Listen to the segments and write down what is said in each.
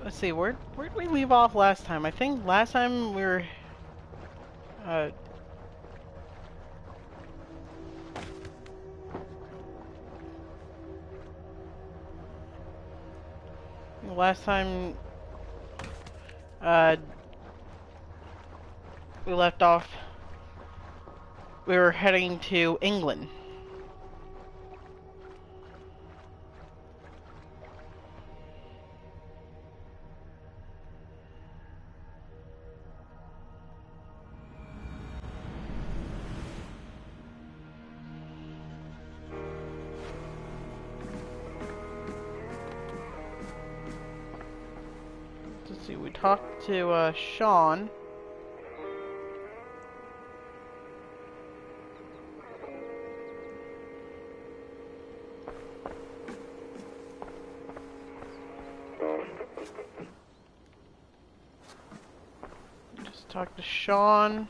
Let's see, where'd we leave off last time? I think last time we were uh last time uh we left off, we were heading to England. Let's see, we talked to Sean. Talk to Sean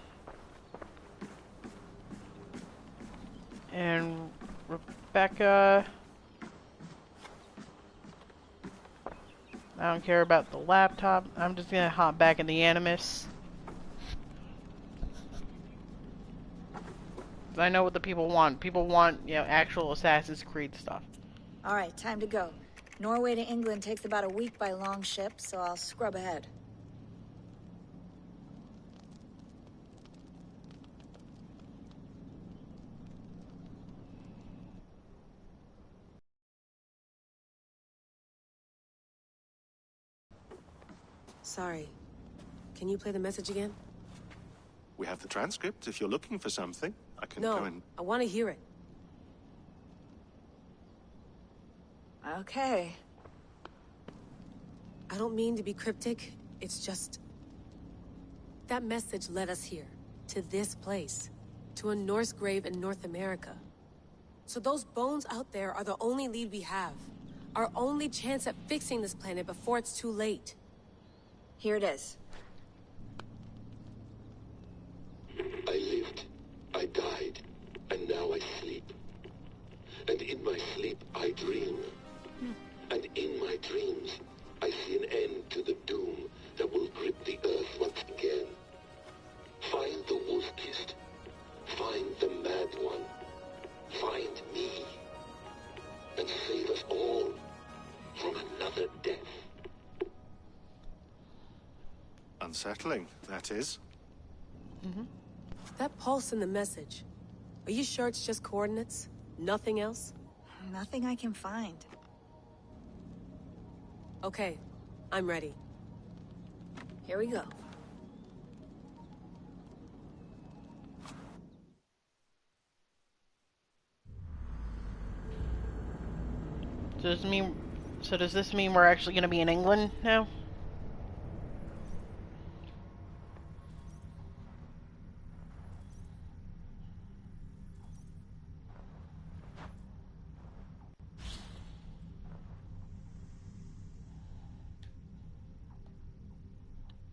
and Rebecca. I don't care about the laptop. I'm just gonna hop back in the Animus. I know what the people want. People want, you know, actual Assassin's Creed stuff. All right, time to go. Norway to England takes about a week by long ship, so I'll scrub ahead. Sorry. Can you play the message again? We have the transcript if you're looking for something. I can go and... No, I want to hear it. Okay. I don't mean to be cryptic. It's just... that message led us here. To this place. To a Norse grave in North America. So those bones out there are the only lead we have. Our only chance at fixing this planet before it's too late. Here it is. I lived, I died, and now I sleep. And in my sleep I dream. And in my dreams I see an end to the doom that will grip the earth once again. Find the wolf-kissed. Find the mad one. Find me. And save us all from another death. Unsettling, that is. Mm-hmm. That pulse in the message. Are you sure it's just coordinates? Nothing else? Nothing I can find. Okay, I'm ready. Here we go. Does this mean we're actually gonna be in England now?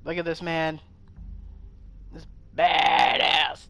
Look at this man. This badass.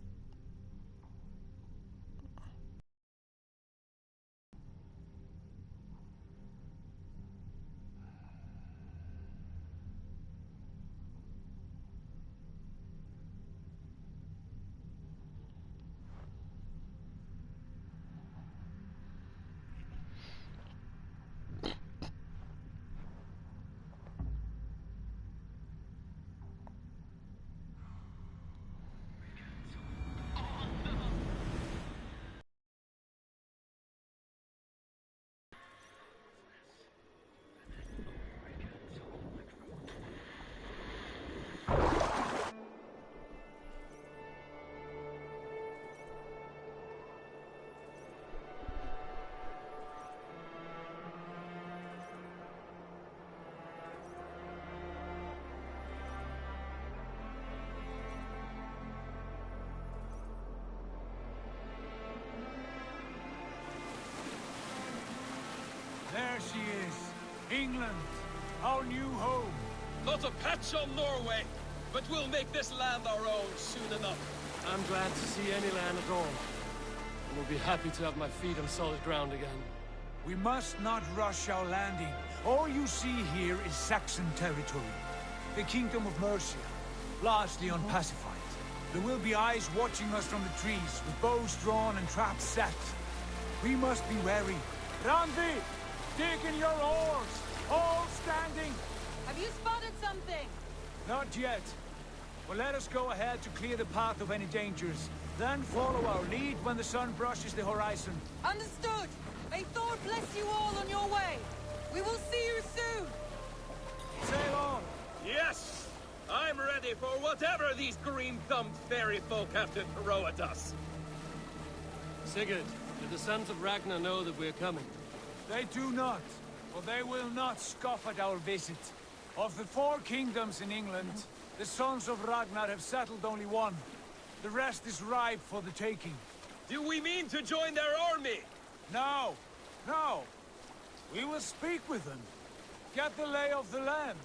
There she is. England, our new home. Not a patch on Norway, but we'll make this land our own soon enough. I'm glad to see any land at all. And will be happy to have my feet on solid ground again. We must not rush our landing. All you see here is Saxon territory. The Kingdom of Mercia, largely unpacified. There will be eyes watching us from the trees, with bows drawn and traps set. We must be wary. Randi! Dig in your oars! All standing! Have you spotted something? Not yet. But let us go ahead to clear the path of any dangers. Then follow our lead when the sun brushes the horizon. Understood! May Thor bless you all on your way! We will see you soon! Sail on! Yes! I'm ready for whatever these green-thumbed fairy folk have to throw at us. Sigurd, do the sons of Ragnar know that we're coming? They do not, for they will not scoff at our visit. Of the 4 kingdoms in England, the sons of Ragnar have settled only one. The rest is ripe for the taking. Do we mean to join their army? No, no. We will speak with them, get the lay of the land,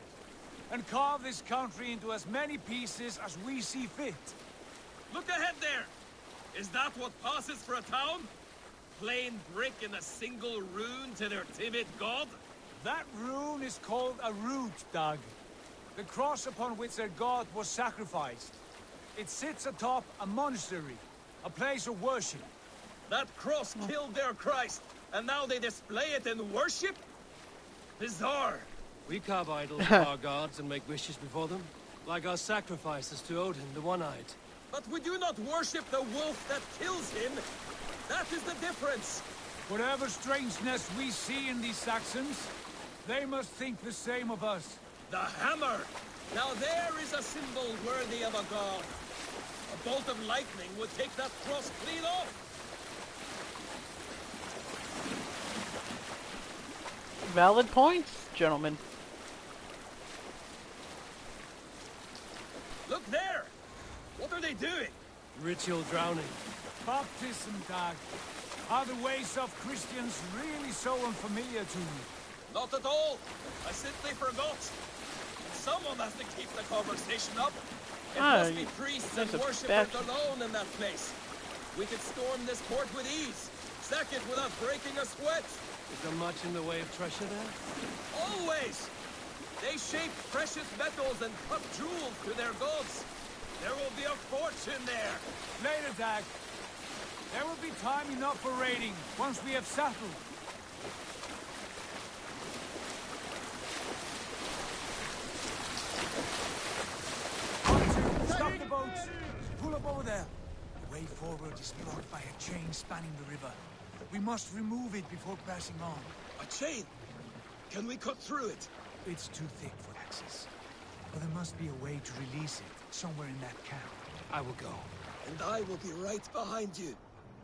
and carve this country into as many pieces as we see fit. Look ahead there! Is that what passes for a town? Plain brick in a single rune to their timid god? That rune is called a root, Dag. The cross upon which their god was sacrificed. It sits atop a monastery, a place of worship. That cross killed their Christ, and now they display it in worship? Bizarre. We carve idols of our gods and make wishes before them, like our sacrifices to Odin, the One-Eyed. But we do not worship the wolf that kills him. That is the difference. Whatever strangeness we see in these Saxons, they must think the same of us. The hammer! Now there is a symbol worthy of a god. A bolt of lightning would take that cross clean off. Valid points, gentlemen. Look there! What are they doing? Ritual drowning. Baptism, Dag. Are the ways of Christians really so unfamiliar to you? Not at all. I simply forgot. Someone has to keep the conversation up. It must be priests and worshippers alone in that place. We could storm this port with ease. Sack it without breaking a sweat. Is there much in the way of treasure there? Always! They shape precious metals and cut jewels to their gods. There will be a fortune there. Later, Dag. There will be time enough for raiding, once we have settled. Stop the boats! Pull up over there. The way forward is blocked by a chain spanning the river. We must remove it before passing on. A chain? Can we cut through it? It's too thick for access. But there must be a way to release it, somewhere in that camp. I will go. And I will be right behind you.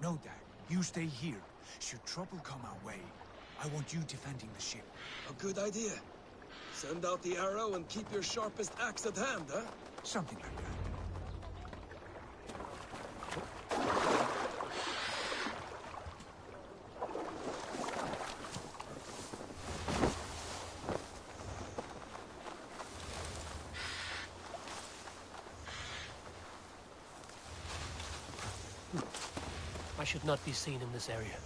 No, Dag. You stay here. Should trouble come our way, I want you defending the ship. A good idea. Send out the arrow and keep your sharpest axe at hand, huh? Something like that. I should not be seen in this area.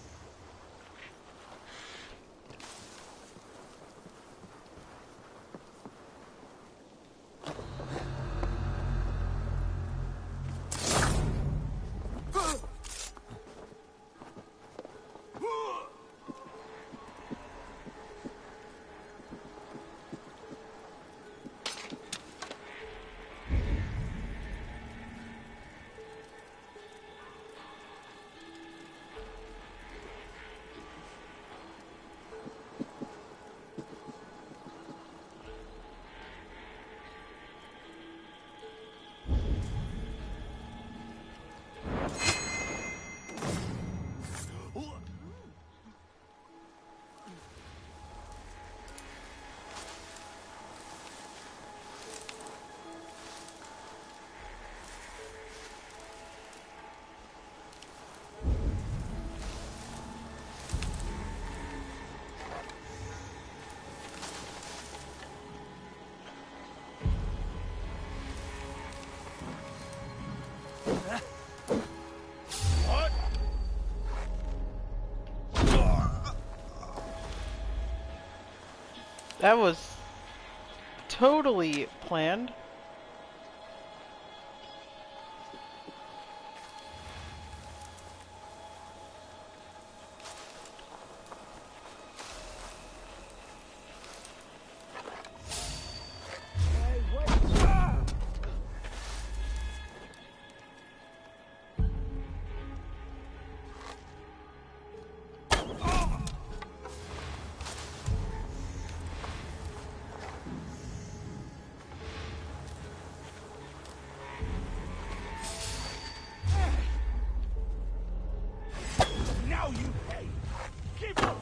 That was totally planned. Now you pay! Keep up!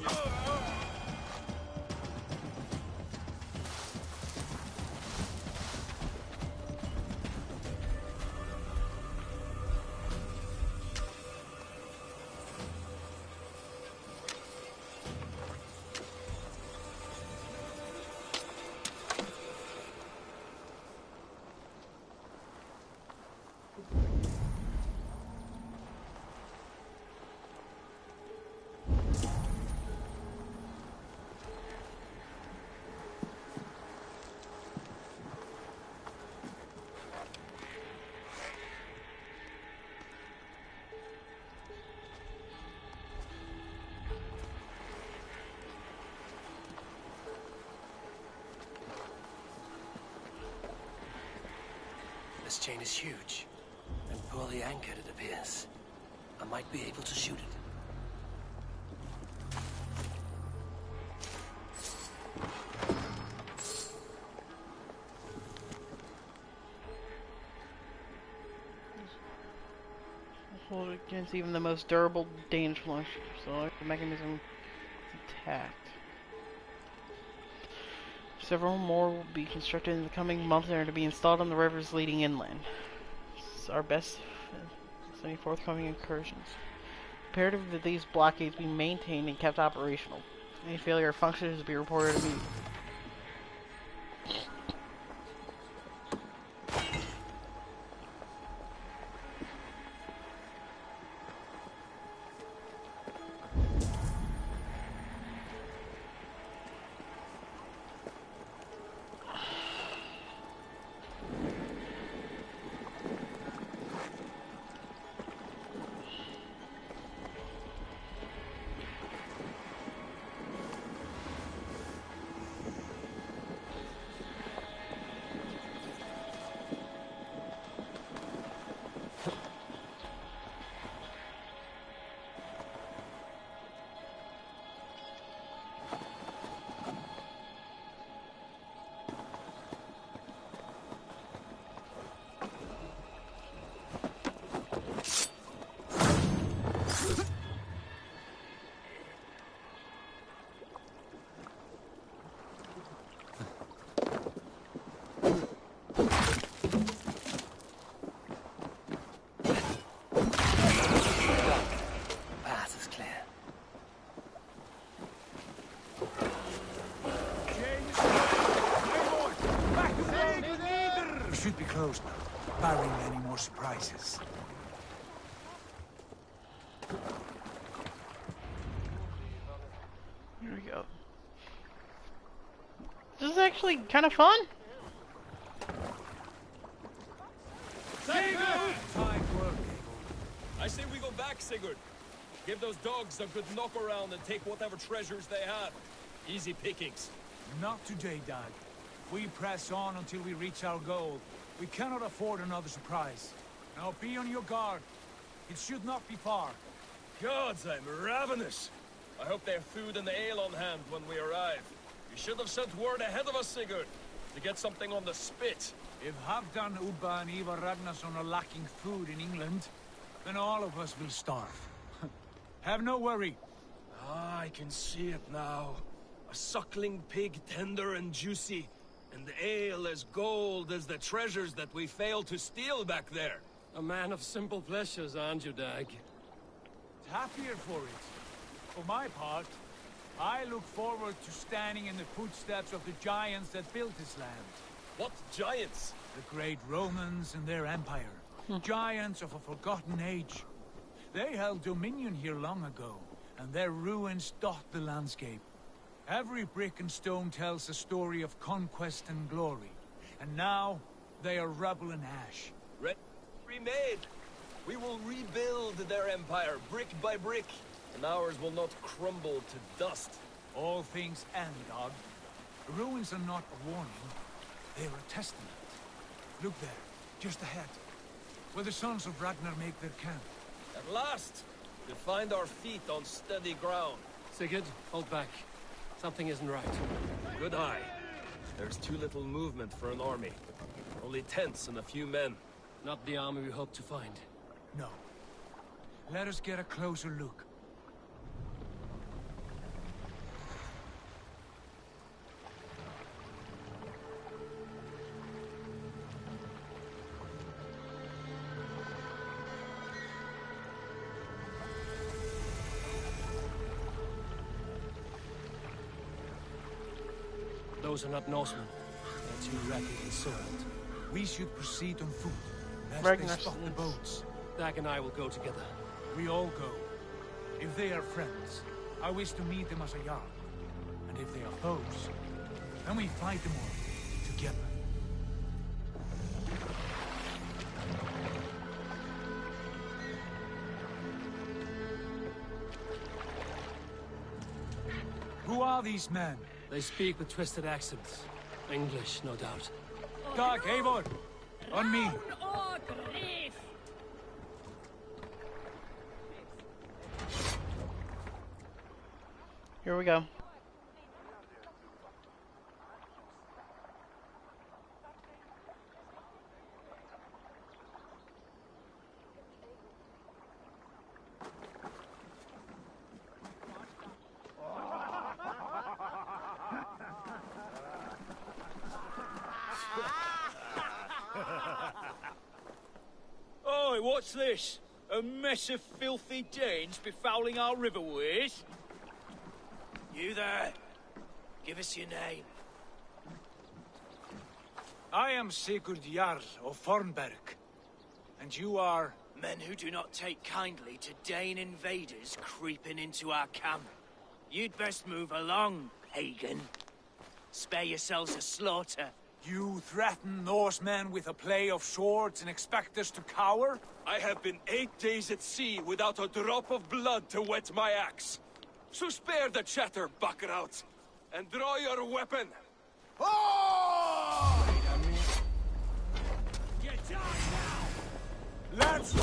This chain is huge, and poorly anchored it appears. I might be able to shoot it. Hold it against even the most durable danger launcher, so the mechanism is attacked. Several more will be constructed in the coming months and are to be installed on the rivers leading inland. This is our best any forthcoming incursions. Imperative that these blockades be maintained and kept operational. Any failure of function is to be reported immediately. Should be closed now, barring any more surprises. Here we go. This is actually kind of fun. I say we go back, Sigurd. Give those dogs a good knock around and take whatever treasures they have. Easy pickings. Not today, Dag. We press on until we reach our goal. We cannot afford another surprise. Now be on your guard. It should not be far. Gods, I'm ravenous. I hope they have food and ale on hand when we arrive. You should have sent word ahead of us, Sigurd, to get something on the spit. If Halfdan, Ubba and Ivar Ragnarsson are lacking food in England, then all of us will starve. Have no worry. Ah, I can see it now. A suckling pig, tender and juicy. And the ale as gold as the treasures that we failed to steal back there. A man of simple pleasures, aren't you, Dag? Happier for it. For my part, I look forward to standing in the footsteps of the giants that built this land. What giants? The great Romans and their empire. Giants of a forgotten age. They held dominion here long ago, and their ruins dot the landscape. Every brick and stone tells a story of conquest and glory. And now, they are rubble and ash. Remade! We will rebuild their empire, brick by brick, and ours will not crumble to dust. All things end, God. The ruins are not a warning, they are a testament. Look there, just ahead, where the sons of Ragnar make their camp. At last! We find our feet on steady ground. Sigurd, hold back. Something isn't right. Good eye. There's too little movement for an army. Only tents and a few men. Not the army we hope to find. No. Let us get a closer look. Those are not Norsemen. They're too ragged and soiled. We should proceed on foot, lest Ragnar they stop the boats. Dag and I will go together. We all go. If they are friends, I wish to meet them as a Jarl. And if they are foes, then we fight them all, together. Who are these men? They speak with twisted accents. English, no doubt. Dag, Eivor! On me! Here we go. Oi, what's this? A mess of filthy Danes befouling our riverways? You there? Give us your name. I am Sigurd Jarl of Fornberg. And you are... Men who do not take kindly to Dane invaders creeping into our camp. You'd best move along, pagan. Spare yourselves a slaughter. You threaten Norsemen with a play of swords and expect us to cower? I have been 8 days at sea without a drop of blood to wet my axe. So spare the chatter, buckerouts, and draw your weapon. Oh! Get down now! Let's...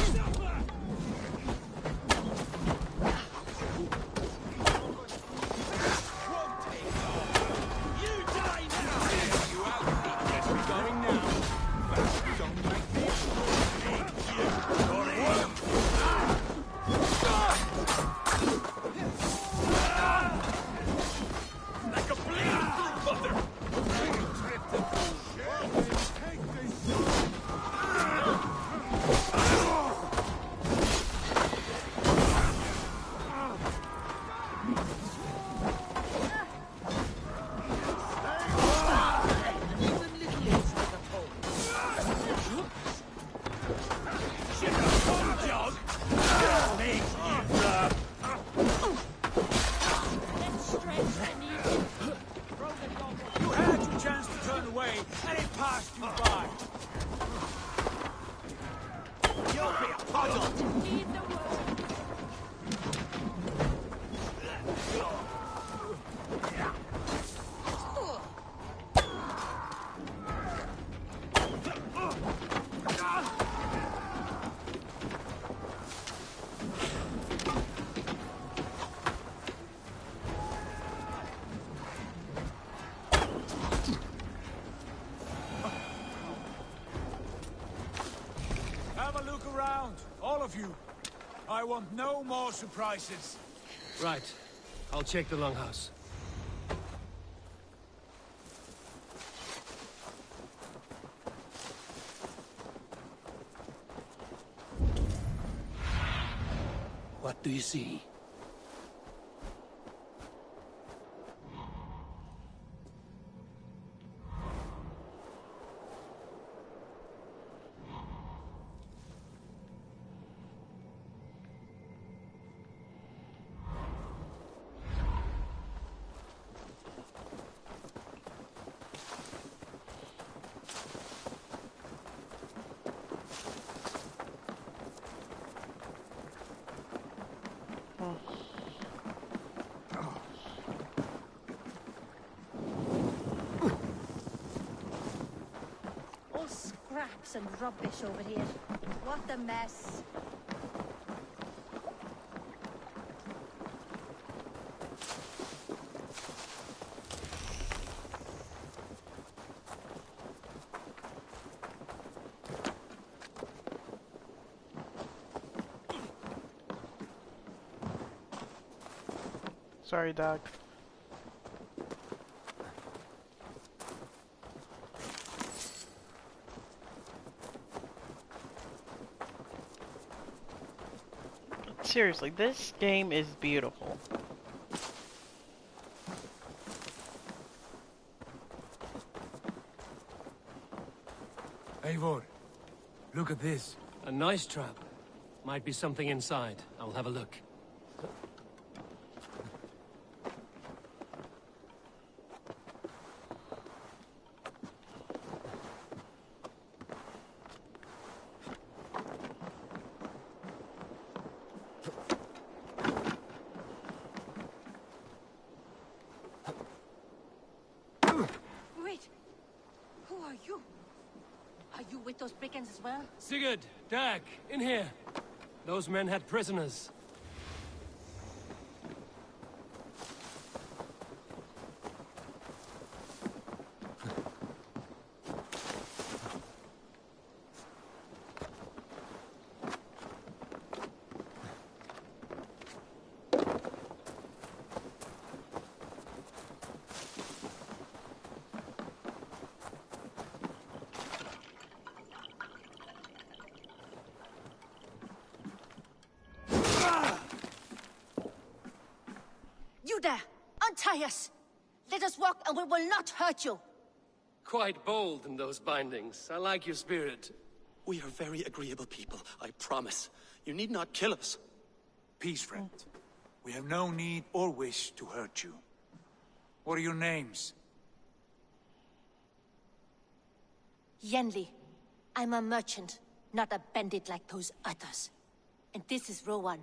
You. I want no more surprises. Right. I'll check the longhouse. What do you see? traps and rubbish over here. What a mess. Sorry, dog. Seriously, this game is beautiful. Eivor, look at this. A nice trap. Might be something inside. I'll have a look. Wait! Who are you? Are you with those brigands as well? Sigurd, Dag, in here. Those men had prisoners. You there! Untie us! Let us walk and we will not hurt you! Quite bold in those bindings. I like your spirit. We are very agreeable people, I promise. You need not kill us. Peace, friend. We have no need or wish to hurt you. What are your names? Yenli. I'm a merchant, not a bandit like those others. And this is Rowan.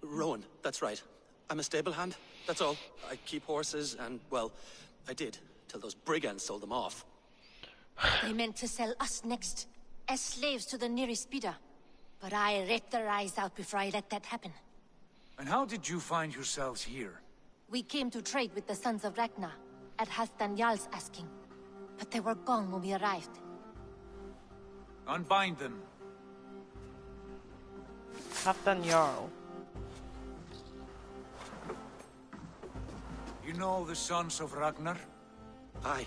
Rowan, that's right. I'm a stable hand, that's all. I keep horses and, well, I did, till those brigands sold them off. They meant to sell us next, as slaves to the nearest bidder. But I ripped their eyes out before I let that happen. And how did you find yourselves here? We came to trade with the Sons of Ragnar, at Halfdan Jarl's asking. But they were gone when we arrived. Unbind them. Halfdan Jarl. You know the Sons of Ragnar? Aye.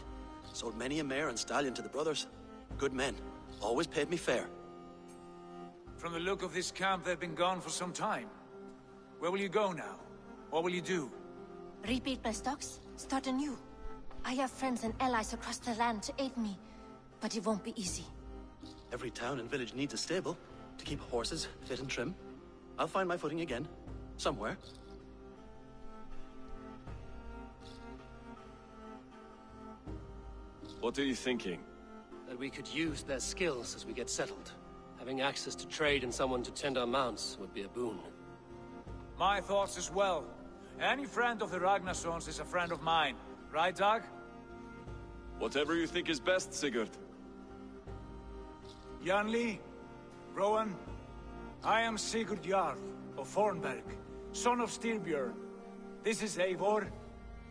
Sold many a mare and stallion to the brothers. Good men. Always paid me fair. From the look of this camp, they've been gone for some time. Where will you go now? What will you do? Rebuild my stocks, start anew. I have friends and allies across the land to aid me, but it won't be easy. Every town and village needs a stable to keep horses fit and trim. I'll find my footing again. Somewhere. What are you thinking? That we could use their skills as we get settled. Having access to trade and someone to tend our mounts would be a boon. My thoughts as well. Any friend of the Ragnarsons is a friend of mine. Right, Dag? Whatever you think is best, Sigurd. Janli, Rowan, I am Sigurd Jarl of Fornberg, son of Styrbjörn. This is Eivor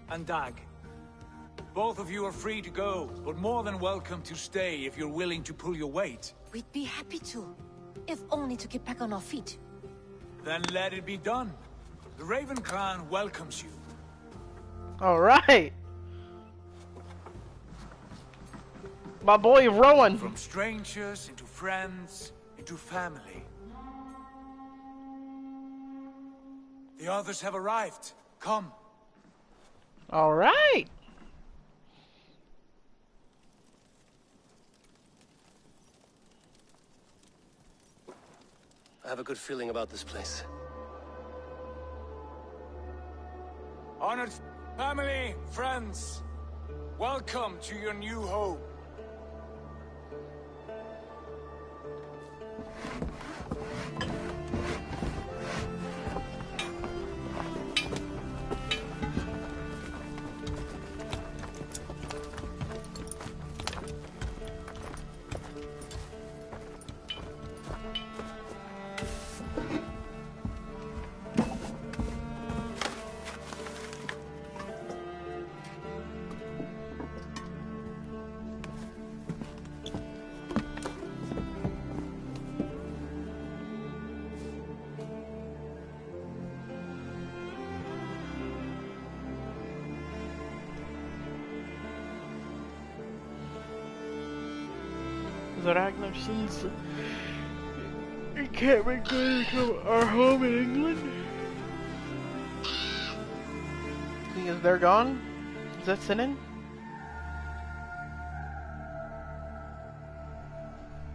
and Dag. Both of you are free to go, but more than welcome to stay if you're willing to pull your weight. We'd be happy to, if only to get back on our feet. Then let it be done. The Raven Clan welcomes you. Alright! My boy Rowan! From strangers into friends, into family. The others have arrived. Come. Alright! I have a good feeling about this place. Honored family, friends, welcome to your new home. The Ragnarsons can't make become our home in England. Because they're gone? Is that sinning?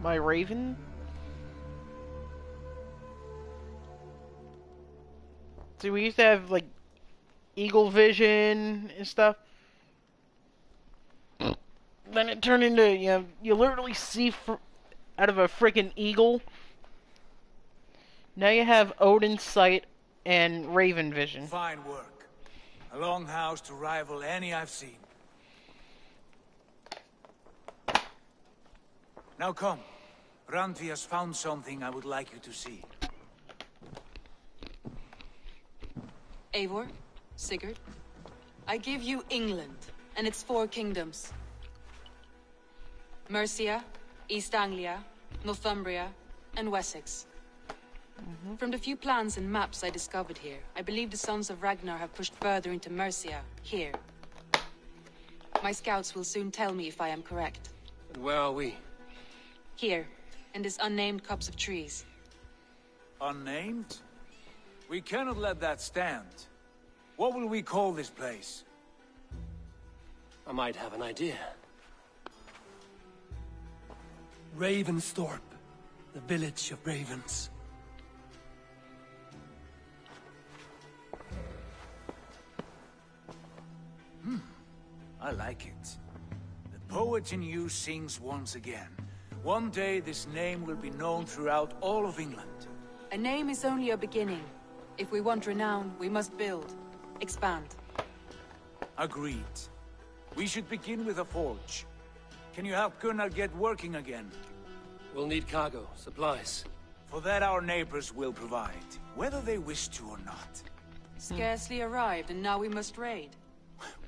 My raven? See, we used to have, like, eagle vision and stuff. Then it turned into, you know, you literally see out of a freaking eagle. Now you have Odin's sight and raven vision. Fine work. A longhouse to rival any I've seen. Now come. Randvi has found something I would like you to see. Eivor, Sigurd, I give you England and its 4 kingdoms. Mercia, East Anglia, Northumbria, and Wessex. From the few plans and maps I discovered here, I believe the Sons of Ragnar have pushed further into Mercia, here. My scouts will soon tell me if I am correct. And where are we? Here, in this unnamed copse of trees. Unnamed? We cannot let that stand. What will we call this place? I might have an idea. Ravensthorpe, the village of ravens. I like it. The poet in you sings once again. One day this name will be known throughout all of England. A name is only a beginning. If we want renown, we must build, expand. Agreed. We should begin with a forge. Can you help Gunnar get working again? We'll need cargo, supplies. For that our neighbors will provide, whether they wish to or not. Scarcely arrived, and now we must raid.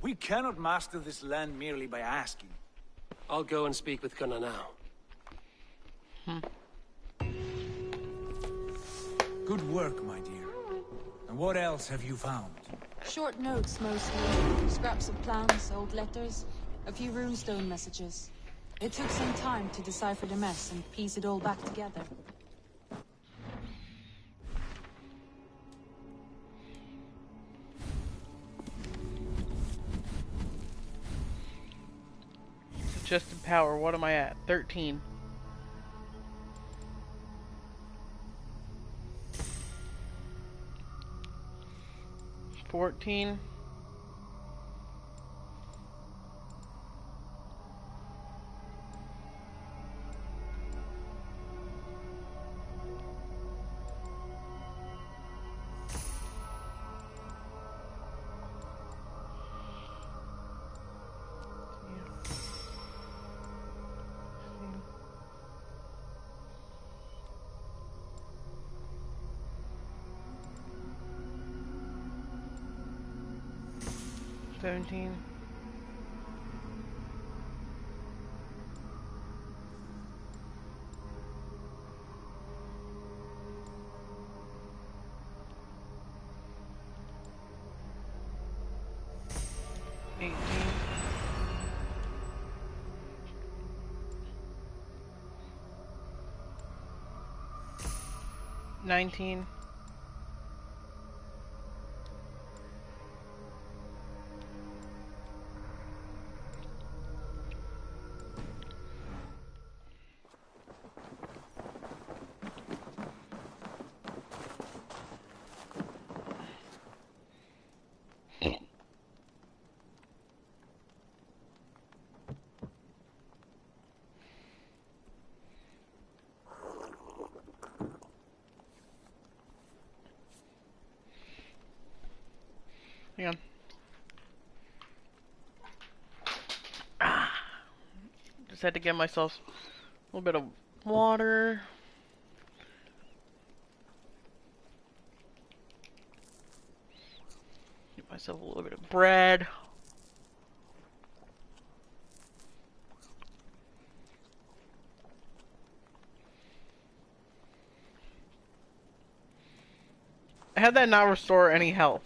We cannot master this land merely by asking. I'll go and speak with Gunnar now. Good work, my dear. And what else have you found? Short notes, mostly. Scraps of plans, old letters, a few runestone messages. It took some time to decipher the mess and piece it all back together. Suggested power, what am I at? 13. $14. $17. $18. $19. Hang on. Just had to get myself a little bit of water. Get myself a little bit of bread. Had that not restore any health?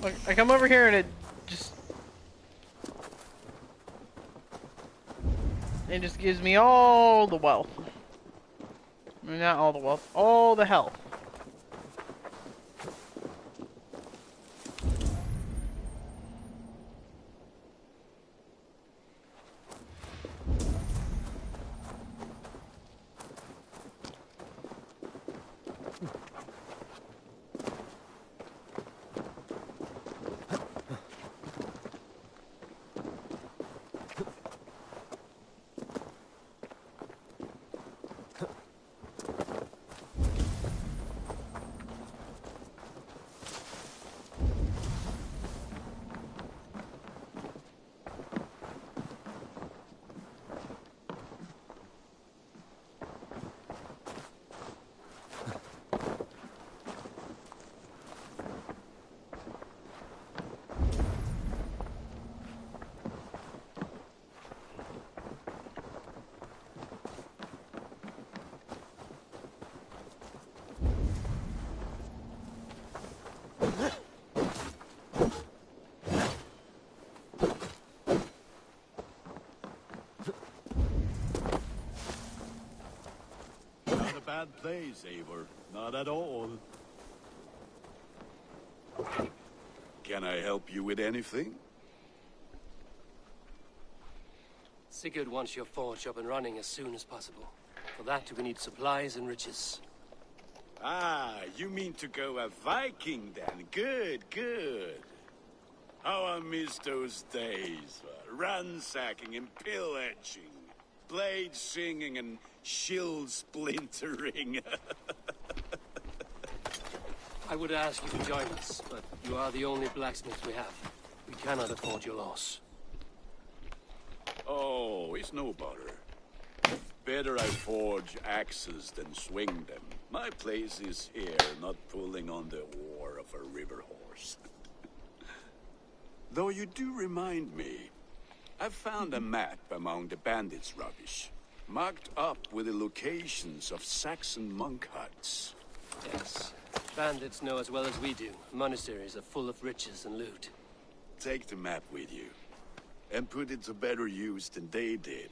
Look, I come over here and it just gives me all the wealth. Not all the wealth, all the health. Not a bad place, Eivor. Not at all. Can I help you with anything? Sigurd wants your forge up and running as soon as possible. For that, we need supplies and riches. Ah, you mean to go a Viking then? Good, good. How I miss those days. Ransacking and pillaging. Blade singing and shield splintering. I would ask you to join us, but you are the only blacksmith we have. We cannot afford your loss. Oh, it's no bother. Better I forge axes than swing them. My place is here, not pulling on the oar of a river horse. Though you do remind me, I found a map among the bandits' rubbish, marked up with the locations of Saxon monk huts. Yes. Bandits know as well as we do. Monasteries are full of riches and loot. Take the map with you, and put it to better use than they did.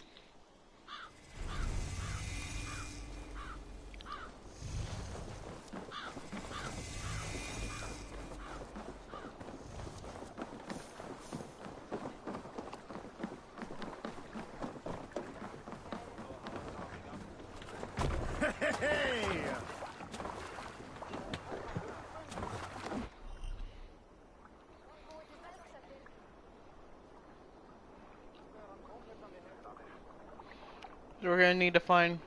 We're gonna need to find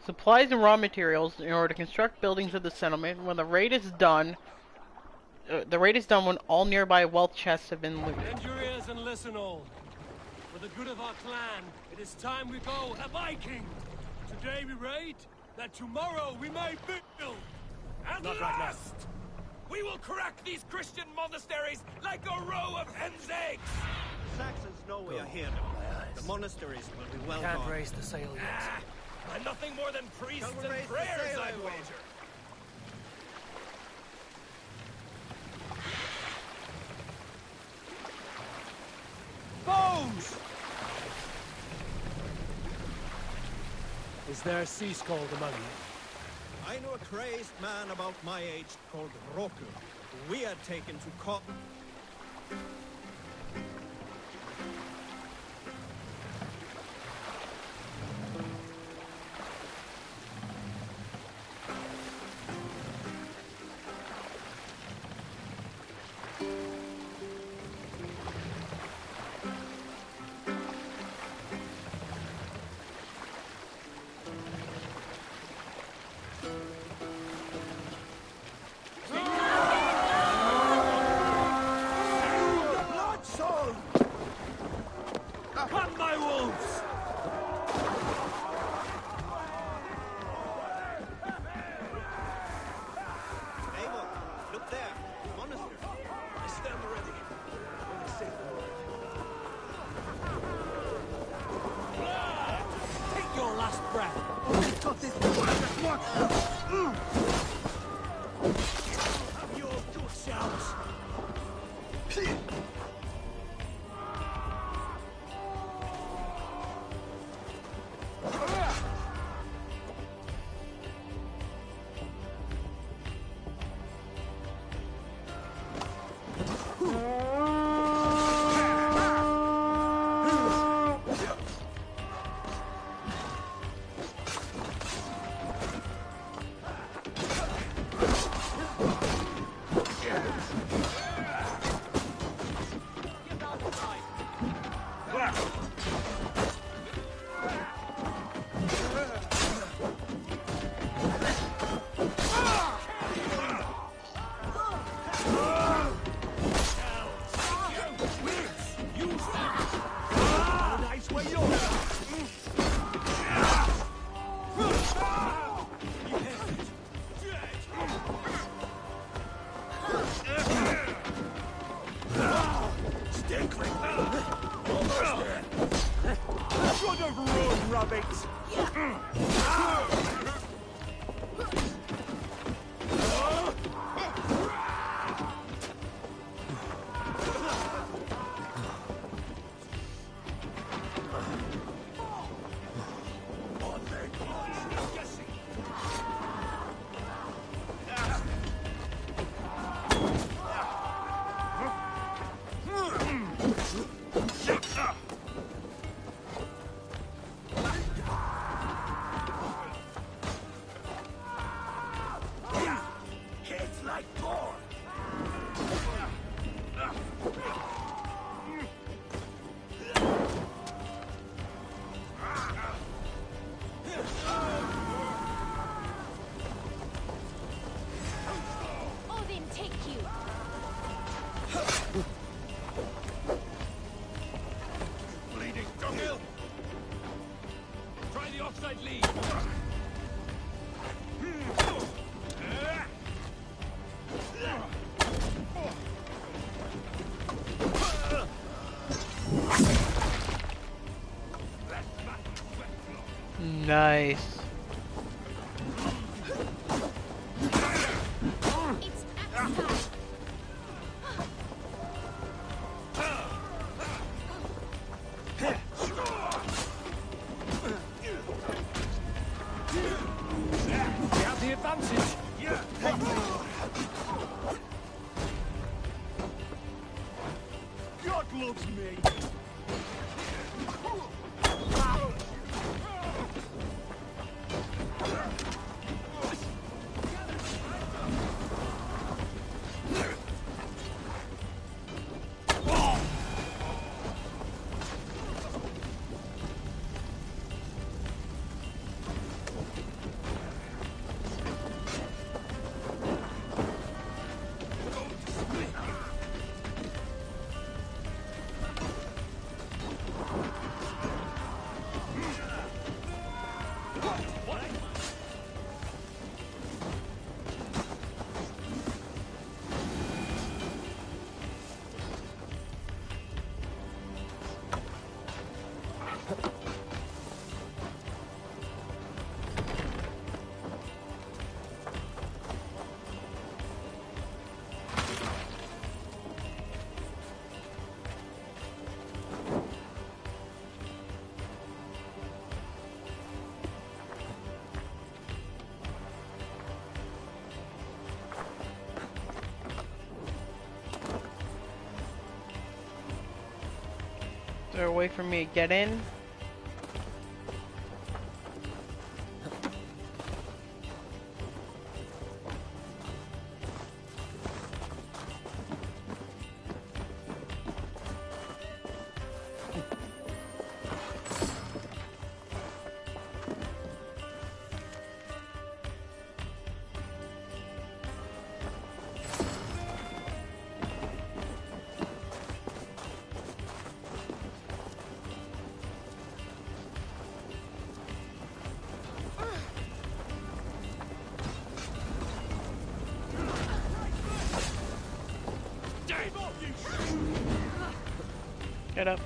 supplies and raw materials in order to construct buildings of the settlement. When the raid is done, when all nearby wealth chests have been looted. Bend your ears and listen all. For the good of our clan, it is time we go a Viking. Today we raid, that tomorrow we may build. At last, we will crack these Christian monasteries like a row of hen's eggs. Saxons know we are here. The monasteries will be well Can't guarded. raise the sail yet. And nothing more than priests Shall we and raise the prayers, sail, I'd Eivor? wager. Bones! Is there a sea scald among you? I know a crazed man about my age called Roku, who we had taken to court. Come, my wolves! Eivor, look there. Monastery. I stand ready. When it's safe and Take your last breath. yourselves. Nice. Is there a way for me to get in? Get up.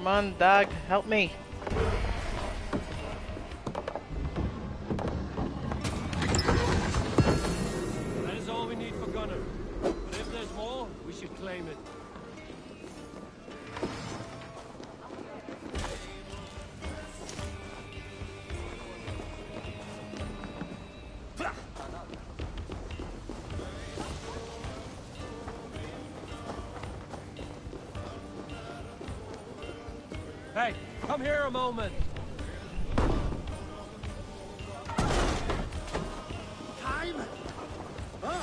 Come on, Dag, help me. That is all we need for Gunnar. But if there's more, we should claim it. Hey, come here a moment. Time? Huh?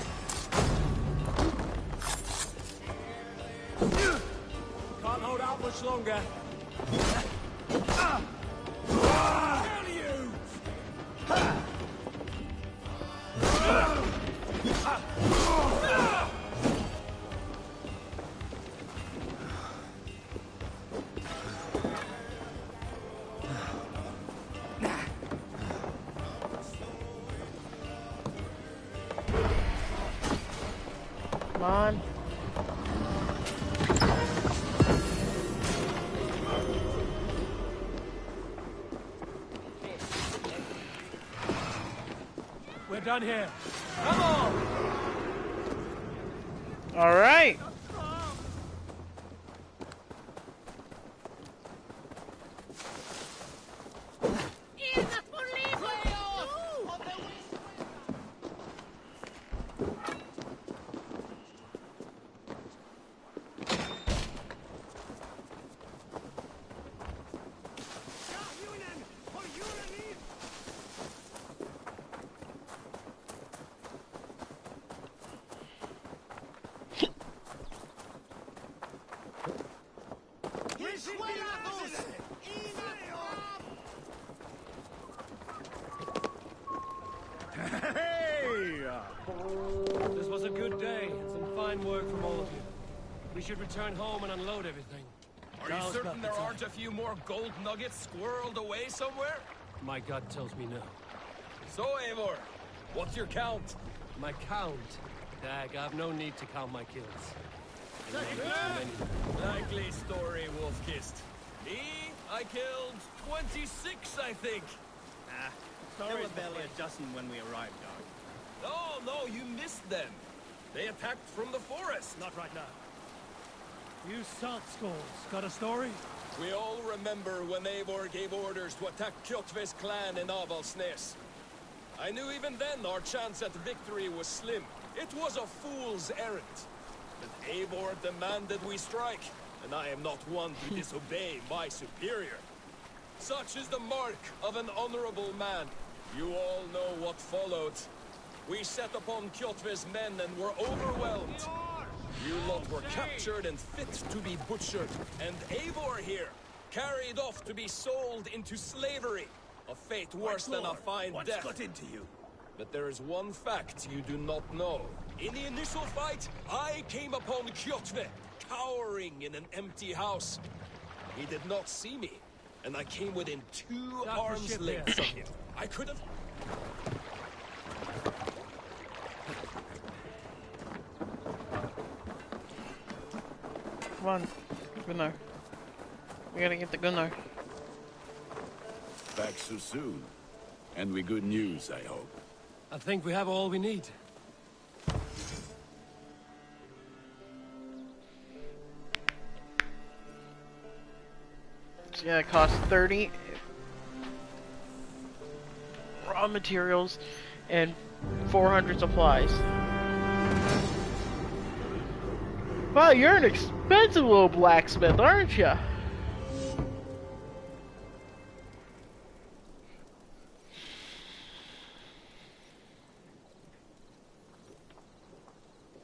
Can't hold out much longer. Hell you! Come on. We're done here. Come on! All right. This was a good day, and some fine work from all of you. We should return home and unload everything. Are you certain there aren't a few more gold nuggets squirreled away somewhere? My gut tells me no. So, Eivor, what's your count? My count? Dag, I've no need to count my kills. I never too many. Likely story, Wolf-Kissed. Me, I killed 26, I think. There were barely a dozen when we arrived, Dog. No, you missed them. They attacked from the forest. Not right now. You salt skulls, got a story? We all remember when Eivor gave orders to attack Kjotve's clan in Avaldsnes. I knew even then our chance at victory was slim. It was a fool's errand. But Eivor demanded we strike, and I am not one to disobey my superior. Such is the mark of an honorable man. You all know what followed. We set upon Kjotve's men and were overwhelmed. You lot were captured and fit to be butchered, and Eivor here, carried off to be sold into slavery. A fate worse than a fine death. What's got into you? But there is one fact you do not know. In the initial fight, I came upon Kjotve, cowering in an empty house. He did not see me, and I came within 2 arms lengths of him. I could have... Come on, Gunnar. We gotta get the Gunnar. Back so soon. And with good news, I hope. I think we have all we need. So yeah, it costs 30 raw materials and 400 supplies. Wow, you're an expensive little blacksmith, aren't you?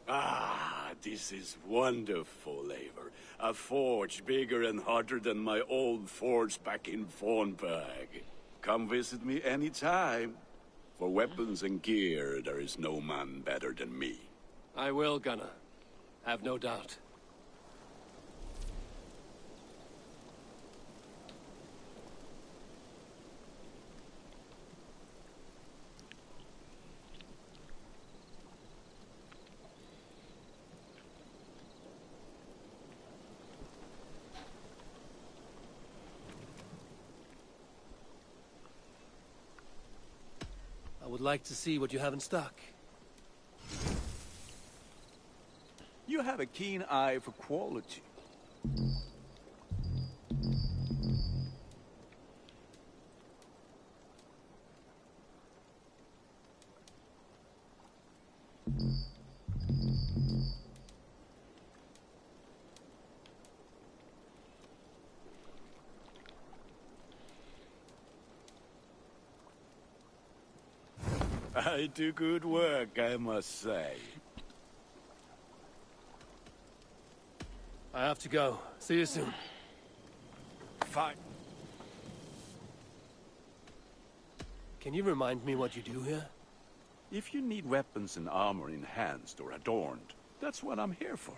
Ah, this is wonderful, Eivor. A forge bigger and hotter than my old forge back in Fornberg. Come visit me anytime. For weapons and gear, there is no man better than me. I will, Gunnar. Have no doubt. like to see what you have in stock. You have a keen eye for quality. I do good work, I must say. I have to go. See you soon. Fine. Can you remind me what you do here? If you need weapons and armor enhanced or adorned, that's what I'm here for.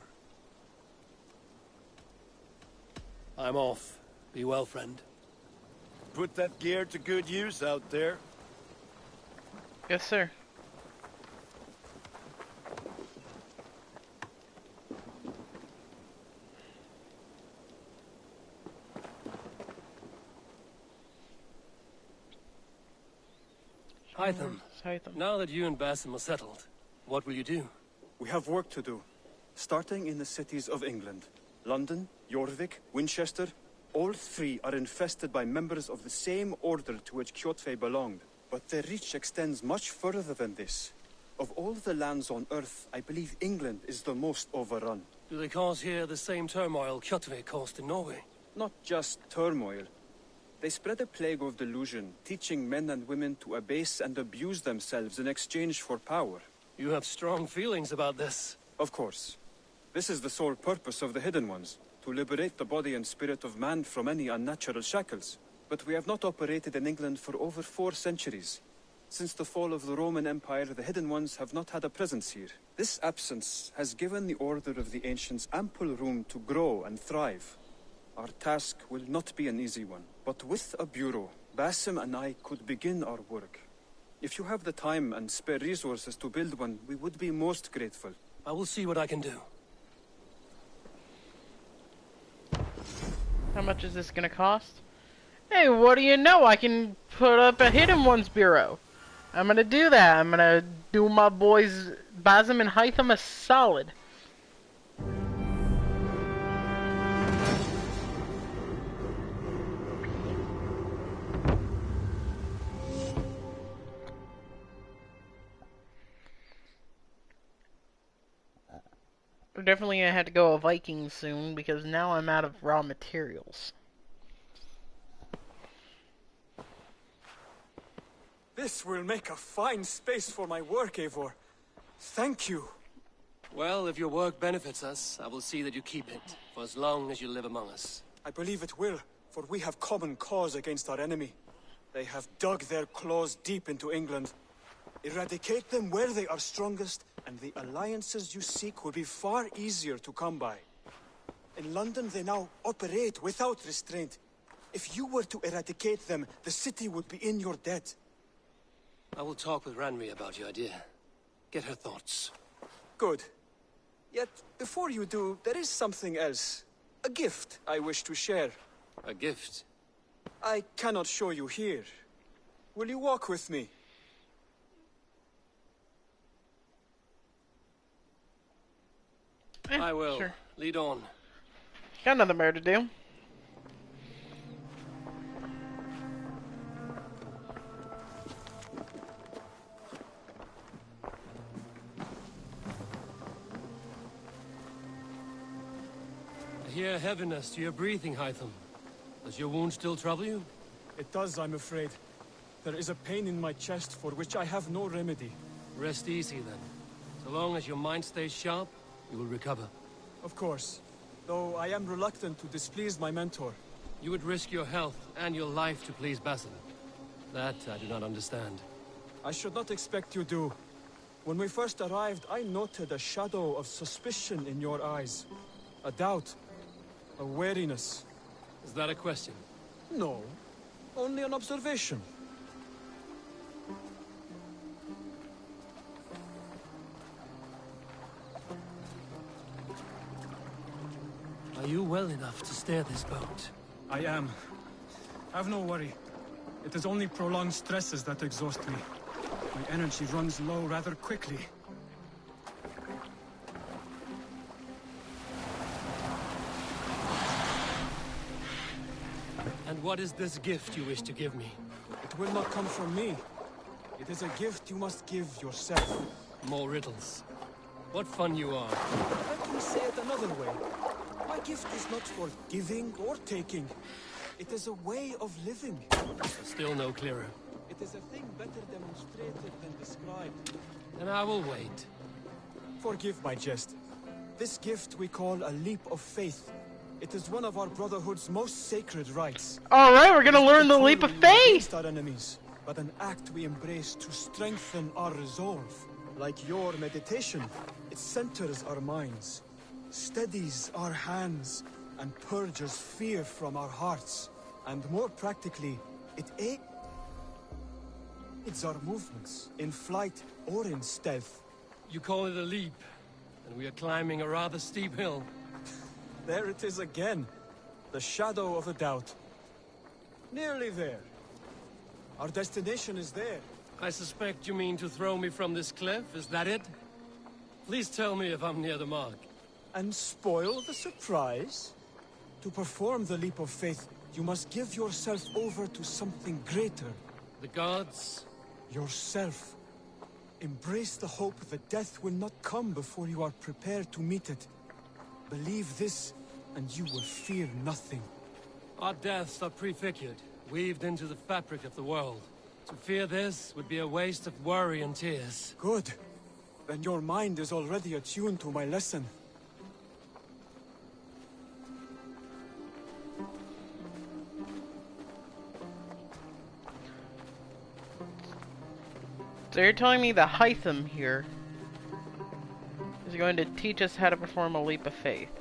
I'm off. Be well, friend. Put that gear to good use out there. Yes, sir. Hytham, now that you and Basim are settled, what will you do? We have work to do, starting in the cities of England. London, Jorvik, Winchester, all three are infested by members of the same order to which Kjotve belonged. But their reach extends much further than this. Of all the lands on Earth, I believe England is the most overrun. Do they cause here the same turmoil Kjotve caused in Norway? Not just turmoil. They spread a plague of delusion, teaching men and women to abase and abuse themselves in exchange for power. You have strong feelings about this. Of course. This is the sole purpose of the Hidden Ones, to liberate the body and spirit of man from any unnatural shackles. But we have not operated in England for over 4 centuries. Since the fall of the Roman Empire, the Hidden Ones have not had a presence here. This absence has given the Order of the Ancients ample room to grow and thrive. Our task will not be an easy one, but with a bureau, Basim and I could begin our work. If you have the time and spare resources to build one, we would be most grateful. I will see what I can do. How much is this gonna cost? Hey, what do you know? I can put up a Hidden Ones Bureau. I'm gonna do that. I'm gonna do my boys Basim and Hytham a solid. We're definitely gonna have to go a Viking soon because now I'm out of raw materials. This will make a fine space for my work, Eivor. Thank you. Well, if your work benefits us, I will see that you keep it, for as long as you live among us. I believe it will, for we have common cause against our enemy. They have dug their claws deep into England. Eradicate them where they are strongest, and the alliances you seek will be far easier to come by. In London, they now operate without restraint. If you were to eradicate them, the city would be in your debt. I will talk with Ranri about your idea. Get her thoughts. Good. Yet, before you do, there is something else. A gift I wish to share. A gift? I cannot show you here. Will you walk with me? I will. Sure. Lead on. Got nothing better to do. I hear heaviness to your breathing, Hytham. Does your wound still trouble you? It does, I'm afraid. There is a pain in my chest for which I have no remedy. Rest easy, then. So long as your mind stays sharp, you will recover. Of course. Though I am reluctant to displease my mentor. You would risk your health and your life to please Basim. That I do not understand. I should not expect you do. When we first arrived, I noted a shadow of suspicion in your eyes. A doubt. A wariness. Is that a question? No. Only an observation. Are you well enough to steer this boat? I am. Have no worry. It is only prolonged stresses that exhaust me. My energy runs low rather quickly. And what is this gift you wish to give me? It will not come from me. It is a gift you must give yourself. More riddles. What fun you are. Let me say it another way. My gift is not for giving or taking. It is a way of living. Still no clearer. It is a thing better demonstrated than described. Then I will wait. Forgive my jest. This gift we call a leap of faith. It is one of our Brotherhood's most sacred rites. Alright, we're gonna learn the leap of faith! Our enemies, but an act we embrace to strengthen our resolve. Like your meditation, it centers our minds, steadies our hands, and purges fear from our hearts. And more practically, it aids our movements, in flight or in stealth. You call it a leap, and we are climbing a rather steep hill. There it is again. The shadow of a doubt. Nearly there. Our destination is there. I suspect you mean to throw me from this cliff, is that it? Please tell me if I'm near the mark. And spoil the surprise? To perform the leap of faith, you must give yourself over to something greater. The gods? Yourself. Embrace the hope that death will not come before you are prepared to meet it. Believe this, and you will fear nothing. Our deaths are prefigured, weaved into the fabric of the world. To fear this would be a waste of worry and tears. Good. Then your mind is already attuned to my lesson. So you're telling me the Hytham here is going to teach us how to perform a leap of faith.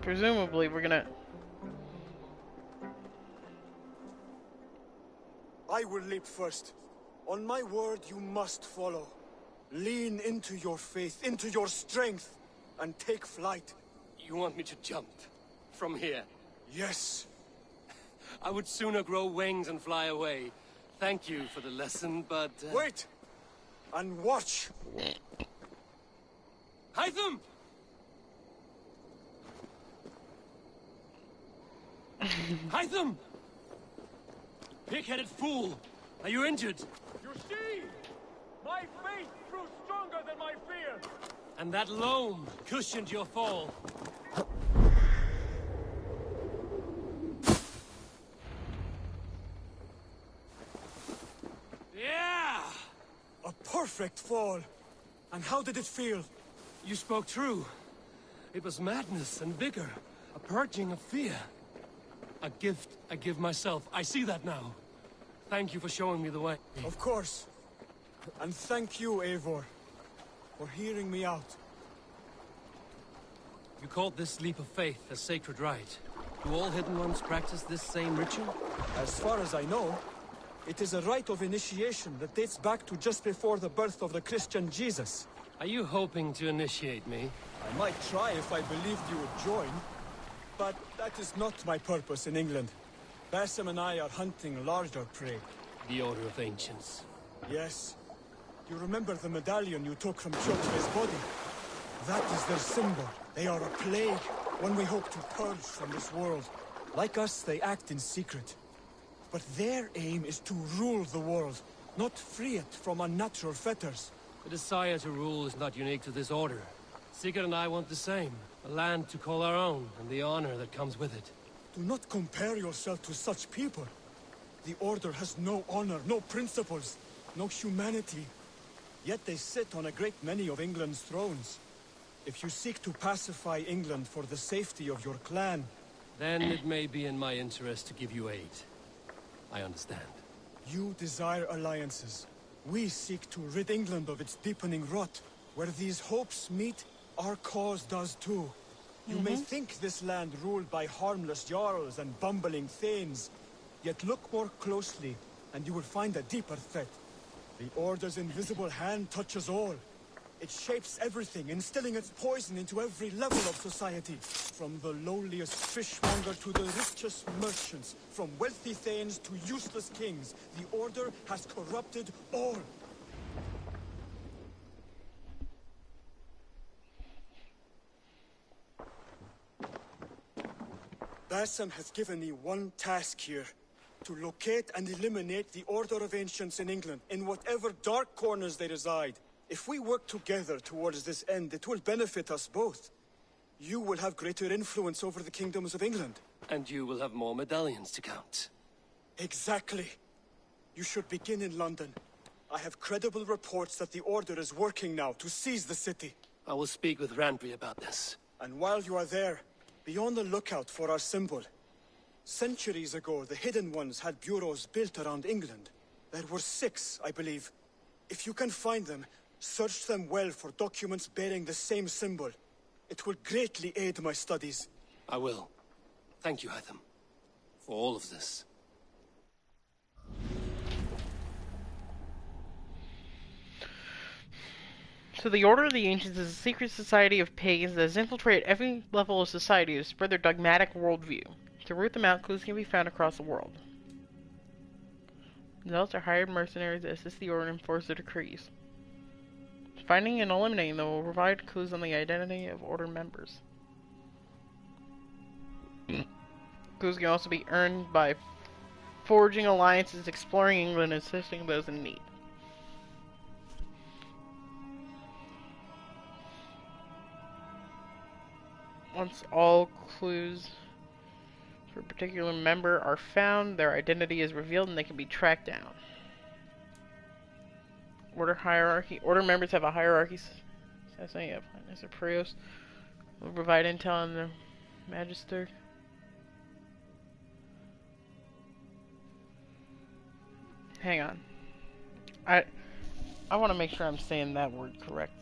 Presumably we're gonna... I will leap first. On my word, you must follow. Lean into your faith, into your strength, and take flight. You want me to jump? From here? Yes. I would sooner grow wings and fly away. Thank you for the lesson, but... Wait! And watch! Hytham! Hytham! Pig-headed fool! Are you injured? You see? My faith grew stronger than my fear! And that loam cushioned your fall. Yeah! A perfect fall! And how did it feel? You spoke true. It was madness and vigor. A purging of fear. A gift I give myself. I see that now. Thank you for showing me the way. Of course. And thank you, Eivor, for hearing me out. You called this leap of faith a sacred rite. Do all Hidden Ones practice this same ritual? As far as I know, it is a rite of initiation that dates back to just before the birth of the Christian Jesus. Are you hoping to initiate me? I might try if I believed you would join. But that is not my purpose in England. Basim and I are hunting larger prey. The Order of Ancients. Yes. You remember the medallion you took from Kjotve's body? That is their symbol. They are a plague, one we hope to purge from this world. Like us, they act in secret. But their aim is to rule the world, not free it from unnatural fetters. The desire to rule is not unique to this order. Sigurd and I want the same. A land to call our own, and the honor that comes with it. Do not compare yourself to such people. The Order has no honor, no principles, no humanity. Yet they sit on a great many of England's thrones. If you seek to pacify England for the safety of your clan... Then it may be in my interest to give you aid. I understand. You desire alliances. We seek to rid England of its deepening rot. Where these hopes meet, our cause does too. You may think this land ruled by harmless jarls and bumbling thanes. Yet look more closely, and you will find a deeper threat. The Order's invisible hand touches all. It shapes everything, instilling its poison into every level of society. From the lowliest fishmonger to the richest merchants, from wealthy thanes to useless kings, the Order has corrupted all. Bassam has given me one task here. To locate and eliminate the Order of Ancients in England, in whatever dark corners they reside. If we work together towards this end, it will benefit us both. You will have greater influence over the kingdoms of England. And you will have more medallions to count. Exactly. You should begin in London. I have credible reports that the Order is working now to seize the city. I will speak with Randry about this. And while you are there, be on the lookout for our symbol. Centuries ago, the Hidden Ones had bureaus built around England. There were 6, I believe. If you can find them, search them well for documents bearing the same symbol. It will greatly aid my studies. I will. Thank you, Hytham, for all of this. So the Order of the Ancients is a secret society of pagans that has infiltrated every level of society to spread their dogmatic worldview. To root them out, clues can be found across the world. Zealots are hired mercenaries that assist the Order and enforce their decrees. Finding and eliminating them will provide clues on the identity of Order members. Clues can also be earned by forging alliances, exploring England, and assisting those in need. Once all clues for a particular member are found, their identity is revealed and they can be tracked down. Order hierarchy. Order members have a hierarchy. Assassinate of Highness or Prios. Will provide intel on the Magister. Hang on. I want to make sure I'm saying that word correctly.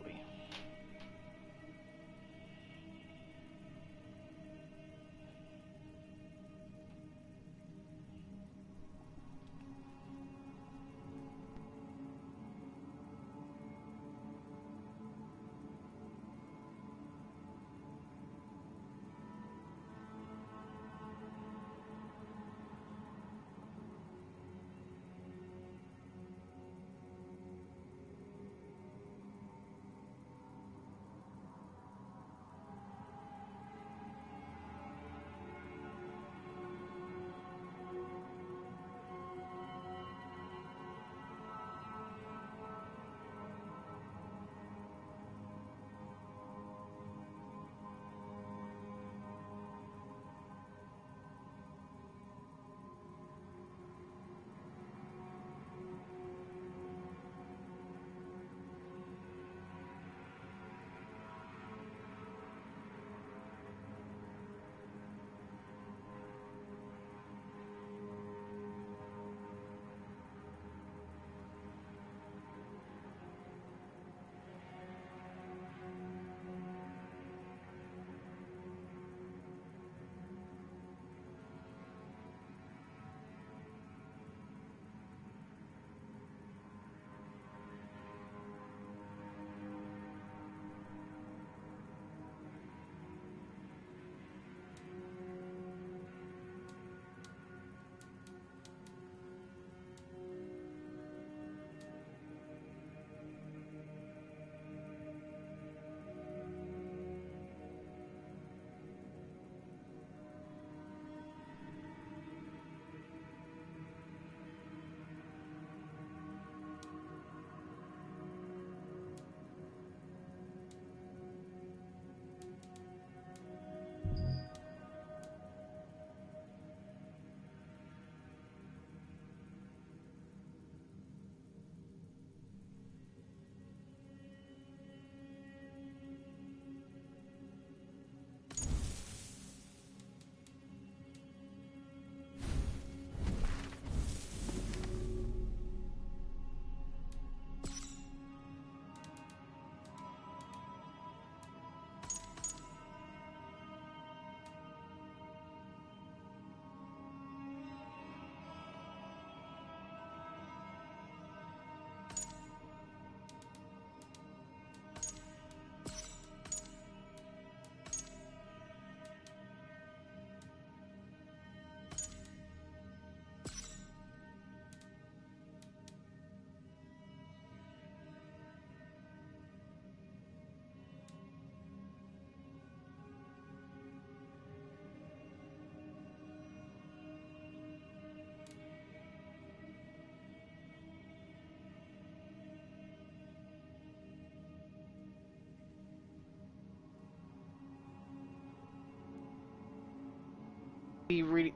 be reading.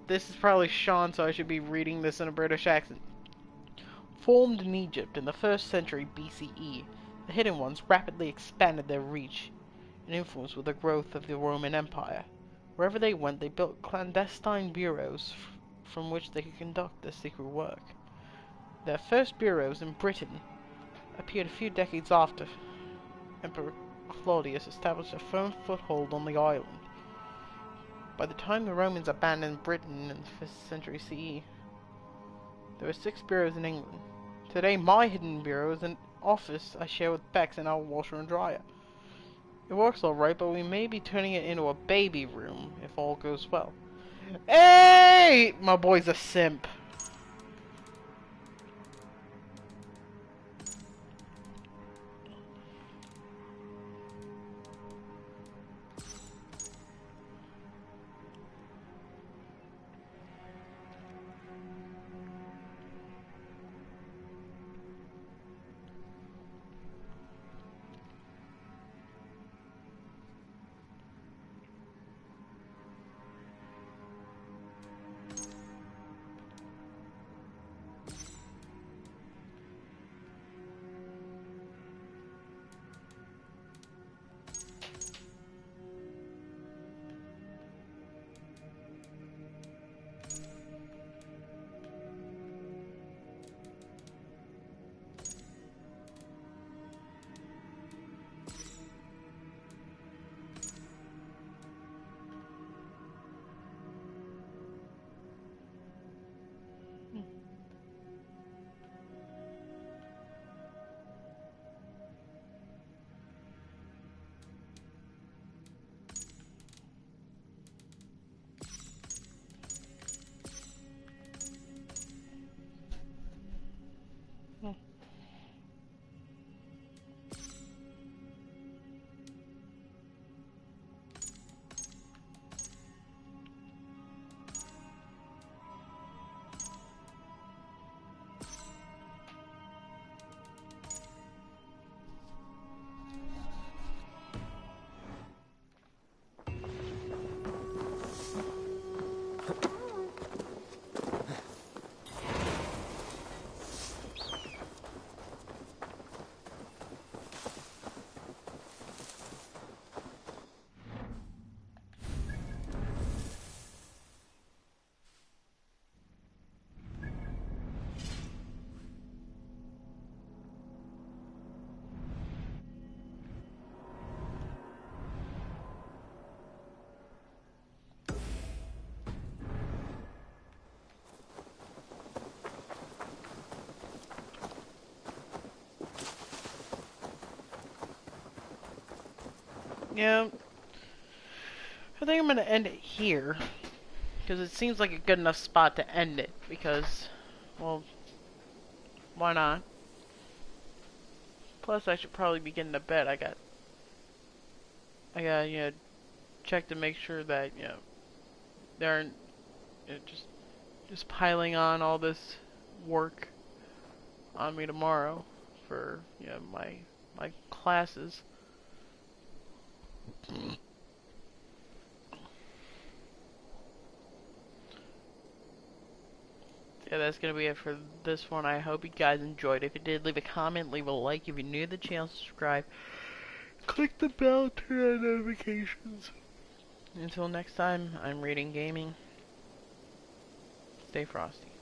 This is probably Sean, so I should be reading this in a British accent. Formed in Egypt in the 1st century BCE, the Hidden Ones rapidly expanded their reach and influence with the growth of the Roman Empire. Wherever they went, they built clandestine bureaus from which they could conduct their secret work. Their first bureaus in Britain appeared a few decades after Emperor Claudius established a firm foothold on the island. By the time the Romans abandoned Britain in the 5th century CE, there were 6 bureaus in England. Today, my hidden bureau is an office I share with Bex in our washer and dryer. It works alright, but we may be turning it into a baby room if all goes well. Hey! My boy's a simp. Yeah, I think I'm gonna end it here, because it seems like a good enough spot to end it, because, well, why not? Plus, I should probably be getting to bed. I got, you know, check to make sure that, you know, there aren't, you know, just piling on all this work on me tomorrow for, you know, my classes. Yeah, that's gonna be it for this one. I hope you guys enjoyed. If you did, leave a comment, leave a like. If you're new to the channel, subscribe. Click the bell to turn on notifications. Until next time, I'm Reading Gaming. Stay frosty.